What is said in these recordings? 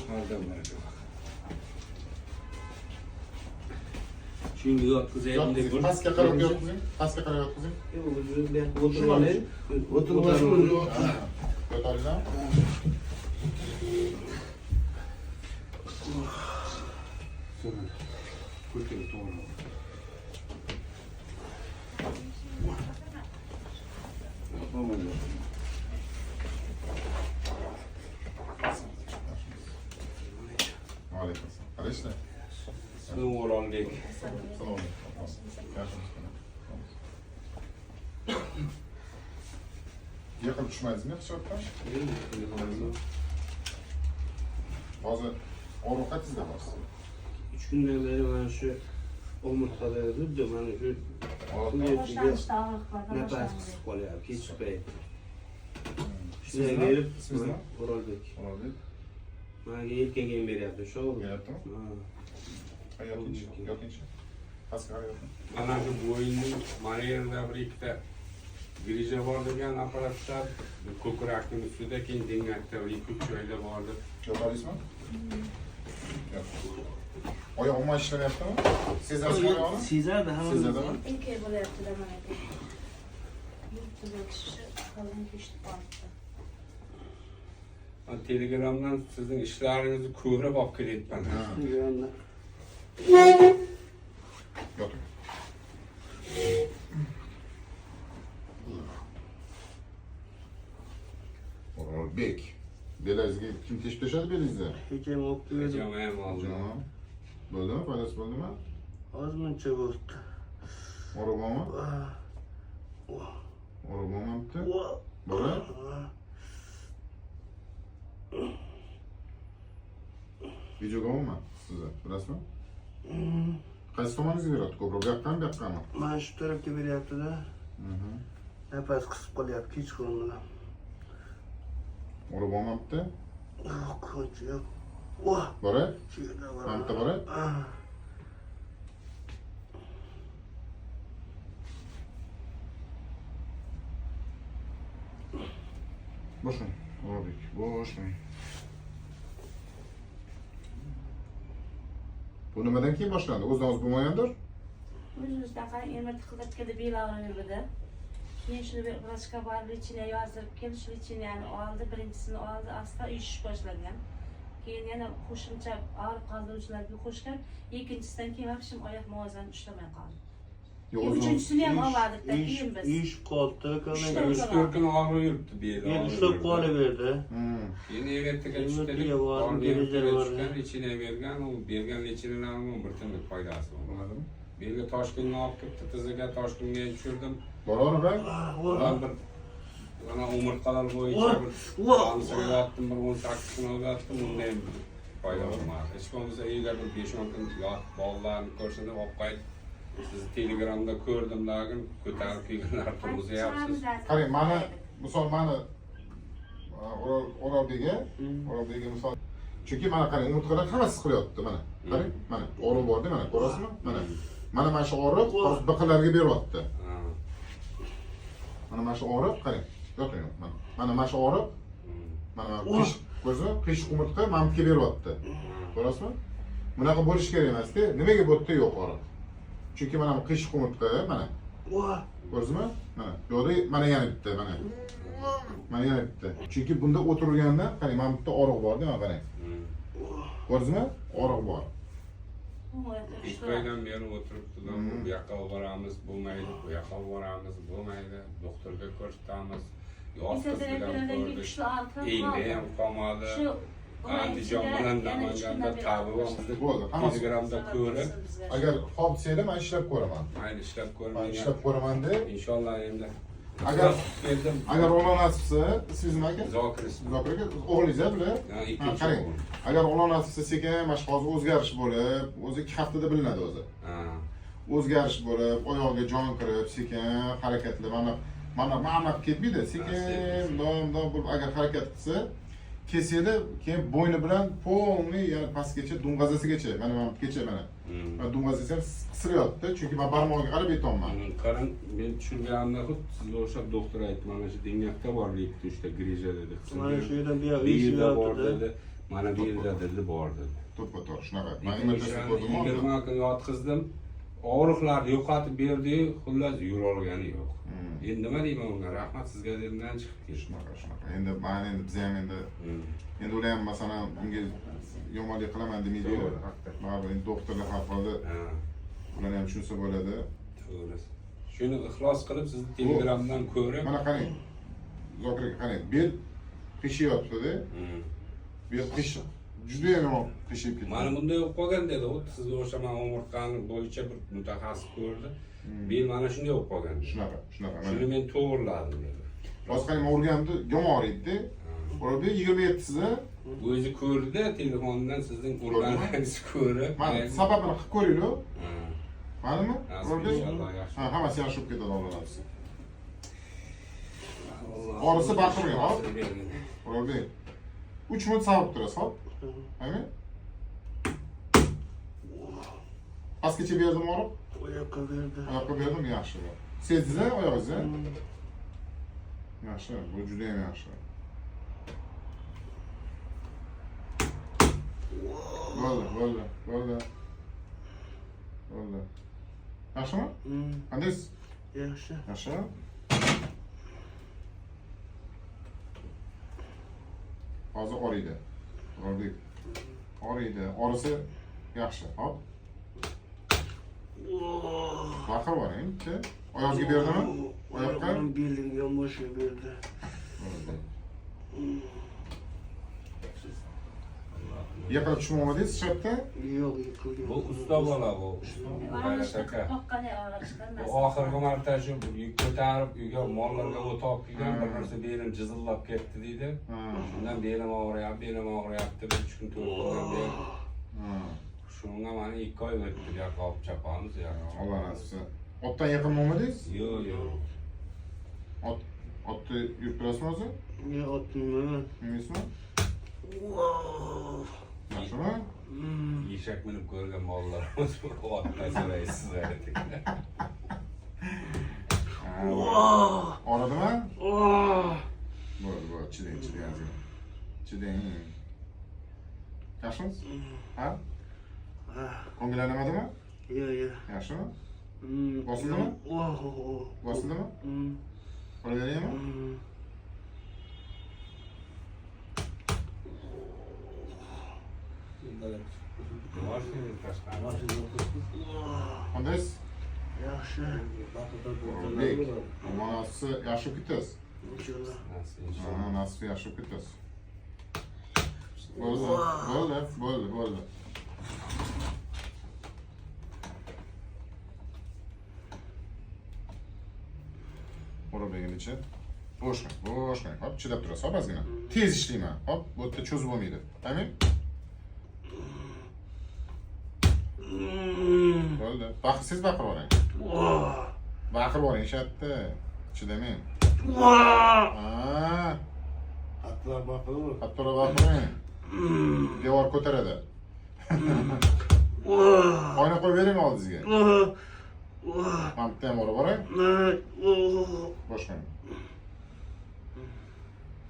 Aldım ben. Şimdi yotqizayapman. Pastga qarab yotqizing. Pastga qarab yotqizing. O'tirib Ko'taringlar. Ko'tarib to'g'ri. Alaykum assalom. Qarashlar. O'g'lonlik. Assalomu Yaqin tushmaysizmi hisobdan? Hozir og'riq qayerda borsiz? 3 kundan beri mana shu omurtqada zuddi mana shu Boshlanishda og'riq bor. nafas qisib qolyapti, kechpay. Shunday berib, Siz nima? O'rolbek. O'rolbek. Menga yelkaga beryapti, shu. Beryaptimi? Ha. Yo'qinchi. Pastga qarab yoting. Mana shu bo'yinning mana yerida bir ikkita grija bor degan apparatlar, ko'krakning ustida, keyin dengakda bir 2-3 joyda bordi. Yo'qolisizmi? Yo'q. Oyoq umuman ishlayaptimi? Sezasizmi oyog'ini? Sezadi, Sezadimi? Inkay bo'lyapti-da mana bu. Yurtida o'tishi qalin kechib qolibdi. Ben Telegram'dan sizin işlerinizi ko'rib olib kelyapman. Telegram'dan. Yoting. O'rolbek. Belingizga kim teshib tashladi belingizga? Hecham olib keldim. Jama'yam oldim. Tamam. Bo'ldimi? Foydasi bo'ldimi? Ozmuncha bo'ldi. Og'riq bormi? Og'riq bo'lmabdi. Bora? Videoga olma sizni, bilasizmi? Qaysi tomoningizga beradi? Ko'proq bu yoqqami, bu yoqqami? Mana shu tarafga beryapti-da. Nafas qisib qolyapti kechqurundan. Og'riq bo'lmabdi. Ko'ch yo'q. Bora? Shu yerda bor. Mana bora? Boshlang. O'rolbek, boshlang. Bu nimadan keyin boshlandi? O'zidan o'zi bo'lmagandir? O'zimizdan qarang, endi tiqilib bel og'rig'ida. Keyin shuni bir vrachga borib, lecheniya yozdirib kelib, shu lecheniyani oldi, birinchisini oldi, asta uyushish boshlagan. Keyin yana qo'shimcha og'riq qoldiruvchilarga qo'shgan, ikkinchisidan keyin vaqtim oyoq muvozanat ushlamay qoldi. Uchinchisini ham oldik-da keyin biz. Ish qoldi, Üç dört gün ağrı yürüttü bir yere. Men ushlab qolaverdi. Yeni ertega tushdik, organ içine bergan, u bergan lechinalarning bir tane foydasi bor. Anladimi? Belga Toshkentga olib ketdi, tiziga Toshkentga tushirdim. Bora bak. Ben bir ana umurtqalar bo'yicha bir konsultni bir 18 kun o'tdim, undan foyda bo'lmadi. Hech bo'lmasa uyga bir 5-10 kun yot bolalarni ko'rsatib olib qayt. Sizni Telegramda ko'rdim, lagin ko'tarib kelganlar turg'izyapsiz. Qarang, mana misol mana O'rolbekga misol. Chunki mana qarang, umurtqalar hammasi qilyapti mana. Qarang, mana og'riq borda, mana ko'rasizmi? Mana shu og'riq biqinlarga beryapti. Mana shu og'riq, qarang. Yo'q, mana shu og'riq. Mana qish ko'zi, qish umurtqa mamtga beryapti. Ko'rasizmi? Bunaqa bo'lish kerak emas-ku. Nimaga bo'tda yo'q og'riq? Chunki mana bu qish umurtqa, mana. Ko'rdingizmi? Mana. Yo'qda mana yana bitta, mana. Mana yana bitta. Chunki bunda o'tirganda, qarang, mana bitta og'riq bor-da, mana qarang. Ko'rdingizmi? Og'riq bor. İlk aydan beri o'tiribdi, bu yoqqa boramiz, bo'lmaydi, bu yoqqa boramiz, bo'lmaydi, doktorga ko'rsatamiz. Yostiq bilan ko'rdik. Endi ham qolmadi. Andijon bilan Namanganda tabiiyamizni Bo'ldi. Hammasi Telegramda ko'rib, agar xo'p desanglar, men ishlab ko'raman. mayli ishlab Men ko'rmayman. ishlab ko'raman-da. Inshaalloh endi. Agar Alloh nasib qilsa, siz nima aka? Zokir Zokir aka, o'g'lingiz-a bular? ikkinchi Qarang. o'g'lim. Agar Alloh nasib qilsa, sekin mana shu hozir o'zgarish bo'lib, o'zi 2 haftada bilinadi o'zi. O'zgarish bo'lib, oyog'iga jon kirib, sekin harakatli, mana ketmaydi, sekin dom bo'lib agar harakat qilsa, keseli, keyin bo'yni bilan polni, ya'ni pastgacha, dung'azasigacha, mana kecha mana. Mana dung'azasi ham qisiryapti, chunki men barmog'iga qarab aytolmayman. Qarang, men tushunganimda xuddi sizga o'xshab doktor aytdi, mana shu dengakda bor, 2-3 ta grija dedi. Mana shu yerdan bu yoq Biyda bor dedi. Mana bu yerda dildi bor dedi. To'ppa-to'g'ri shunaqa. Men ematasiz ko'rdimmi? 20 kun yotqizdim. Og'riqlarni yo'qotib berdi, xullas yurolgani yo'q. Endi nima deyman unga? Rahmat sizga derimdan chiqib ketdi. Shunaqa. Endi biz ham endi ular ham masalan unga yomonlik qilaman demaydi-ku. Baribir endi doktorlar har holda ular ham tushunsa bo'ladi. To'g'ri. Shuni ixlos qilib sizni Telegramdan ko'rib, Mana qarang. Zokir aka qarang. Bel qishiyapti-da. Bel qish juda ham yomon qishib ketdi. mana bunday bo'lib qolgan dedi. Siz o'sha men umurtqani bo'yicha bir mutaxassis ko'rdi. Bel mana shunday bo'lib qolgan. Shunaqa. Shuni men to'g'riladim dedi. Hozir qarang, men o'rganimda yomon og'riydi-da. Orada 27sida O'zi ko'rdi telefondan sizning urganingizni ko'rib. mana sababini qilib ko'ringlar. Ma'lummi? Inshaalloh yaxshi. Ha, hammasi yaxshi bo'lib ketadi Allohdan. Orisi baqirmang, hop. O'rolbek. 3 minut sabab turasiz, hop. Aymi? Pastgacha berdim orib. Oyoqqa berdi. Oyoqqa berdim, yaxshi. Sezdingiz-a oyog'ingizni? Yaxshi, bu juda ham yaxshi. Bo'ldi. Yaxshimi? Qandaysiz? Yaxshi. Yaxshi. Hozir oriydi. O'rolbek. Oriydi. Orisi yaxshi, hop. Baqir boring, bitta. Oyog'ingizga berdimi? Oyoqqa? Belimga ham boshga berdi. Yiqilib tushmamadingiz shartda? Yo'q, yiqilgan. Bu usta bola bu. Aka. Bu oxirgi marta shu yuk ko'tarib uyga mollarga o't olib kelgan bir narsa belim jizillab ketdi deydi. Shundan belim og'riyapti, 3 kun 4 kundan beri. Shunga mana 2 oy o'tdi yo'q olib chapamiz yo'q. Alloh nasib. Otdan yiqilmamadingiz? Yo'q. Otni yurib turasizmi o'zi? Yo'q, otmayman. Bilmaysizmi? Yaxshimi? Eshak minib ko'rgan mollarimiz otdan so'raysiz ayting. Oradimi? Bo'ldi, chidang. Chidang. Yaxshimisiz? Ha? Ko'ngillanmadimi? Yo'q. Yaxshimi? Bosildimi? Bosildimi? Qolaveraymi? Qandaysiz? Yaxshi. O'rolbek. Manasi yaxshi bo'lib ketasiz. Inshaalloh. Ha, nasib yaxshi bo'lib ketasiz. Bo'ldi. O'rolbeknichi. Bo'shqang. Hop, chidab turasiz, hop ozgina. Tez ishlayman. Hop, bu yerda cho'zib bo'lmaydi. Aymi? Bo'ldi. Siz baqirib oling. Baqirib oling, shatda. Chidamang. Ha. Atlar baqirib. Hatto'ra baqirmang. Devor ko'taradi. Oyna qo'yib bering oldingizga. Mana bitta ham olib boray. Boshqang.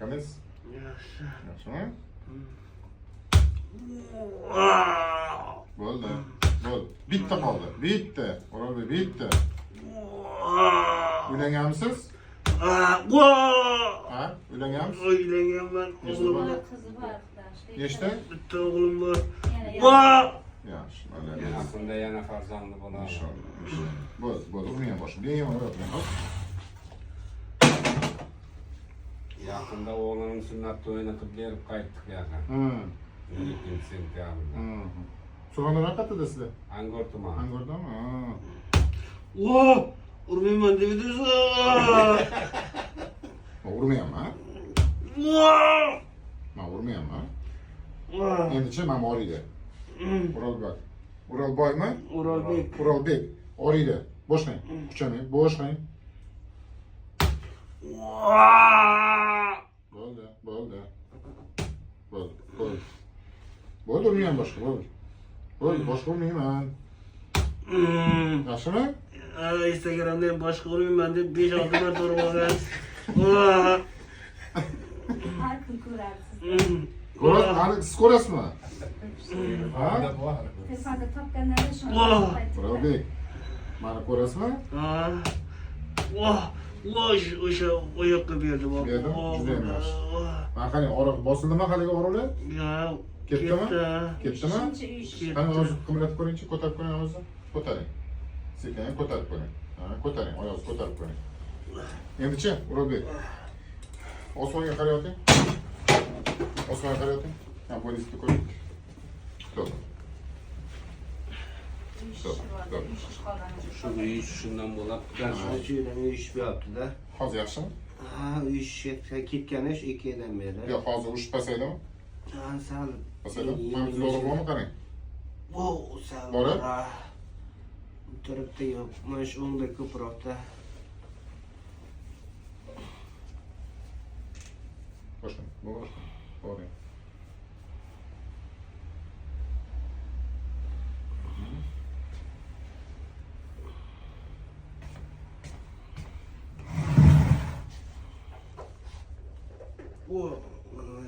Qandaysiz? Yaxshimi? Bo'ldi. Bitta qoldi. O'rolbek bitta. Uylanganmisiz? Ha? Uylanganmisiz? Uylanganman. O'g'lim bor. Nechta? Bitta o'g'lim bor. Yaxshi. Yaqinda yana farzandi bo'ladi. Inshaalloh. Bo'ldi. Urmang boshqa. Bemalol o'rolbek. Hop. Yaqinda o'g'lining sunnat to'yini qilib berib qaytdik yaqin. 2 sentyabrda. Surxondaryo qayerda sizlar? Angor tumani. Angordami? Urmayman dedingiz. Urmayapman. Men urmayapman. Endi-chi men oriydi. O'rolboymi? O'rolbek. Oriydi. Bo'shqang. Kuchamang. Bo'shqang. Bo'ldi. Bo'ldi, urmayman boshqa. Bo'ldi, boshqa urmayman. Yaxshimi? Instagramda ham boshqa urmayman deb 5-6 marta urib olgansiz. Har kun ko'rarsiz. Siz ko'rasizmi? Tepanda topganlarda shuni Birovbek, mani ko'rasizmi? O'sha oyoqqa berdim. Berdim, juda ham yaxshi. Mana qarang, og'riq bosildimi haligi og'riqlar? Ketdimi? Ketdimi? shuncha uy ish. Qani o'zingizni qimlatib ko'ringchi, ko'tarib ko'ring o'zingizni. Ko'taring. Sekin ko'tarib ko'ring. Ko'taring, oyoqni ko'tarib ko'ring. Endi-chi, Birovbek. Osmonga qarayoting. Osmonga qarayoting. Ha, polisni ko'ring. To'g'ri. Uy ish bor, uy ish qolgani Shu uy shundan bo'lib Shu yerdan ish bo'lyapti-da. Hozir yaxshimi? Uy ishga ketgani 2 yildan beri. Yo'q, hozir urush pasaydimi? Sal. Pasaydimi? Mana zo'ri bormi qarang. Sal. Bora? Turibdi yo'q. Mana shu o'ngda ko'proqda. Boshqa. Boshqa. Boring.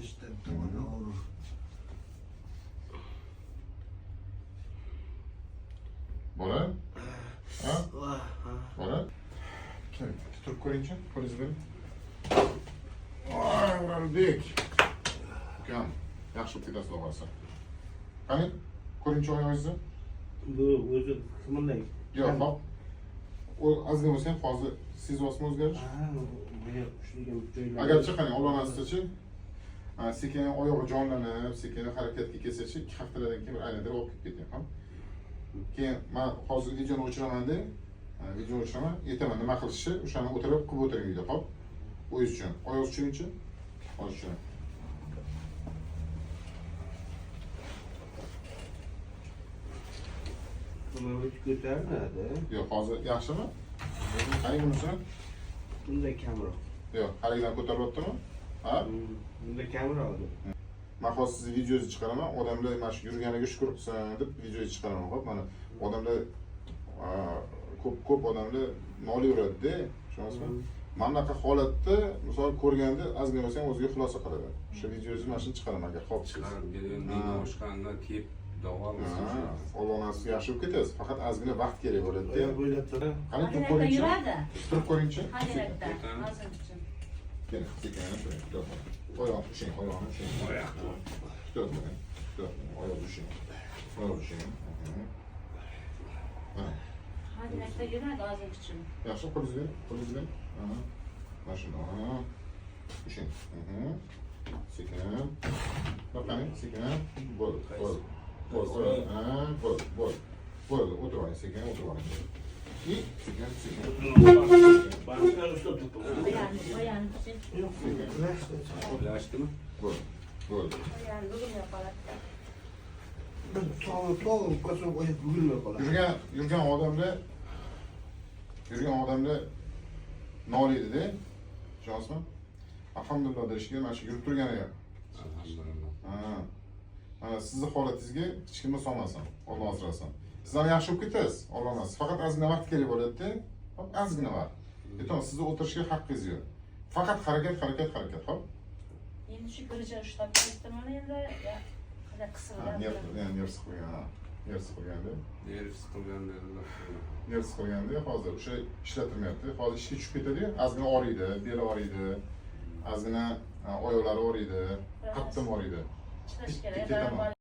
İşte ne olur. Bora? Ha? Bora? Turib ko'ringchi, qo'lingizni bering. Birovbek. Ukam, yaxshi bo'lib ketasiz og'asi. Qani, ko'ringchi oyog'ingizni. Bu o'zi qimilday. Yo'q, hop. O ozgina bo'lsa ham hozir sezyapsizmi o'zgarish? Agarchi qani ololmasizchi, sekin oyog'i jonlanib, sekin harakatga kelsachi, 2 haftalardan keyin bir aylantirib olib ketgan ham. Keyin men hozir videoni o'chiraman-da, videoni o'chiraman, aytaman nima qilishni, o'shani o'tirib qilib o'tiring uyda, hop. O'zingiz uchun. Oyoq tushuningchi? Hozir tushunaman. Buni ko'tarmadi. Yo'q, hozir yaxshimi? Qani bunisini? Bunda kamroq. Yo'q, haligidan ko'taryaptimi? Ha? Bunda kamroq. Men hozir sizni videongizni chiqaraman. Odamlar mana shu yurganiga shukur qilsin deb videongizni chiqaraman, xo'p? Mana odamlar ko'p odamlar nolaveradi-da, tushunasizmi? Mana bunaqa holatda, misol ko'rganda ozgina bo'lsa ham o'ziga xulosa qiladi. O'sha videongizni mana shuni chiqaraman agar xo'p chiqarib bergan boshqandan tep davom olonasiz yaxshi bo'lib ketasiz. Faqat ozgina vaqt kerak bo'ladi-da. Bo'ylab Qani turib Hadirakda ko'ringchi. yuradi. Turib ko'ringchi. Hadirakda. Hozir uchun. Keling, sekin turib. Oyoqni tushing, oyoqni tushing. Turib ko'ring. Oyoq tushing. Oyoq tushing. Hadirakda yuradi hozir uchun. Yaxshi, qo'lingizni bering. Mana shuni. Tushing. Sekin. Qani, sekin. Bo'ldi. Bo'ldi. O'tirib oling, sekin o'tirib oling. Sekin. Oyan. Ulaştı mı? Bo'ldi. Oyan bugün yapalım. To'g'ri, qasam qo'yib bugilmay qoladi. Yurgan odamlar noliydi-da. Tushunasizmi? Alhamdulillah deyishga mana shu yurib turganiga. Alhamdulillah. Mana sizni holatingizga hech kimni solmasin, Alloh asrasin. Siz ham yaxshi bo'lib ketasiz, Alloh asrasin. Faqat ozgina vaqt kerak bo'ladi-da. Hop, ozgina vaqt. Aytaman, sizni o'tirishga haqqingiz yo'q. Faqat harakat, hop. Endi shu ko'richa ushlab ketdim mana endi qada qisirlar. Nerv siqilgan. Nerv sıkılganlarında. Nerv siqilganda hozir o'sha ishlatilmayapti. Hozir ishga tushib ketadi, ozgina og'riydi, beli og'riydi, ozgina oyoqlari og'riydi, qattiq og'riydi. Ishlash kerak.